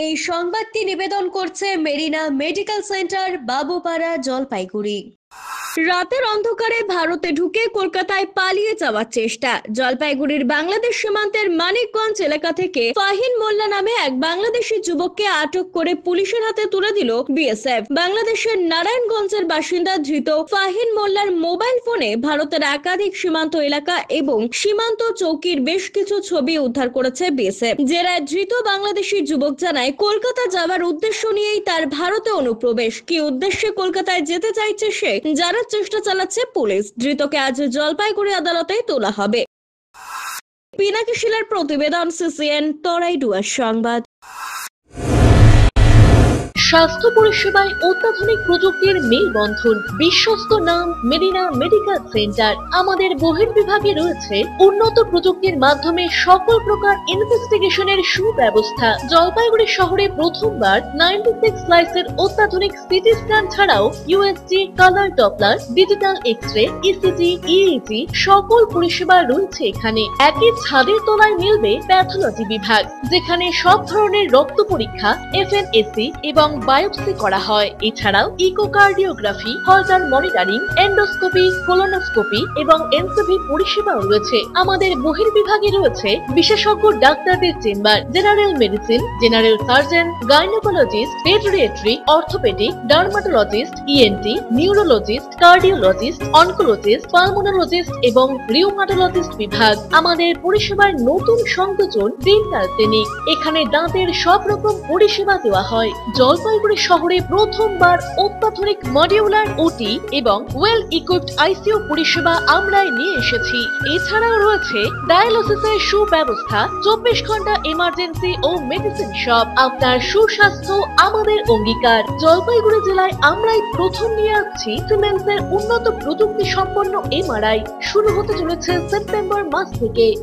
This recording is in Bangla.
এই সংবাদটি নিবেদন করছে মেরিনা মেডিকেল সেন্টার, বাবুপাড়া, জলপাইগুড়ি। রাতের অন্ধকারে ভারতে ঢুকে কলকাতায় পালিয়ে যাওয়ার চেষ্টা। জলপাইগুড়ির বাংলাদেশ সীমান্তের মানিকগঞ্জ এলাকা থেকে ফাহিন মোল্লা নামে এক বাংলাদেশি যুবককে আটক করে পুলিশের হাতে তুলে দিল বিএসএফ। বাংলাদেশের নারায়ণগঞ্জের বাসিন্দা ধৃত ফাহিন মোল্লার মোবাইল ফোনে ভারতের একাধিক সীমান্ত এলাকা এবং সীমান্ত চৌকির বেশ কিছু ছবি উদ্ধার করেছে বিএসএফ। জেরায় ধৃত বাংলাদেশি যুবক জানায়, কলকাতা যাওয়ার উদ্দেশ্য নিয়েই তার ভারতে অনুপ্রবেশ। কি উদ্দেশ্যে কলকাতায় যেতে চাইছে সে জানার চেষ্টা চালাচ্ছে পুলিশ। ধৃতকে আজ জলপাইগুড়ি আদালতে তোলা হবে। পিনাকি শিলার প্রতিবেদন, সিসিএন, তরাইডুয়ার সংবাদ। স্বাস্থ্য পরিষেবায় অত্যাধুনিক প্রযুক্তির মেলবন্ধন, বিশ্বস্ত নাম মেরিনা মেডিকেল সেন্টার। আমাদের বহির্বিভাগে রয়েছে উন্নত প্রযুক্তির মাধ্যমে সকল প্রকার ইনভেস্টিগেশনের সুব্যবস্থা। জলপাইগুড়ি শহরে প্রথমবার 96 স্লাইসের অত্যাধুনিক সিটি স্ক্যান ছাড়াও USG, colour Doppler, digital X-ray, ECG, EEG সকল পরিষেবা রয়েছে এখানে। একই ছাদের তলায় মিলবে প্যাথোলজি বিভাগ, যেখানে সব ধরনের রক্ত পরীক্ষা, এফএনএসি এবং বায়োপসি করা হয়। এছাড়াও ইকোকার্ডিওগ্রাফি, হলটার মনিটরিং, এন্ডোস্কোপি, কোলোনোস্কোপি এবং এনসিভি পরিষেবাও রয়েছে। আমাদের বহির্বিভাগে রয়েছে বিশেষজ্ঞ ডাক্তারদের chamber, general medicine, general surgeon, gynaecologist, পেডিয়াট্রি, orthopaedic, dermatologist, ENT, neurologist, cardiologist, oncologist, pulmonologist এবং রিউমাটোলজিস্ট বিভাগ। আমাদের পরিষেবার নতুন সংযোজন ডেন্টাল ক্লিনিক। এখানে দাঁতের সব রকম পরিষেবা দেওয়া হয়। জলপাইগুড়ি শহরে প্রথমবার অত্যাধুনিক মডিউলার ওটি এবং ওয়েল ইকুইপড আইসিইউ পরিষেবা আমরাই নিয়ে এসেছি। এছাড়াও রয়েছে ডায়ালিসিসের সুব্যবস্থা, 24 ঘন্টা এমার্জেন্সি ও মেডিসিন শপ। আপনার সুস্বাস্থ্য আমাদের অঙ্গীকার। জলপাইগুড়ি জেলায় আমরাই প্রথম নিয়ে আসছি সিমেন্সের উন্নত প্রযুক্তি সম্পন্ন এমআরআই। শুরু হতে চলেছে সেপ্টেম্বর মাস থেকে।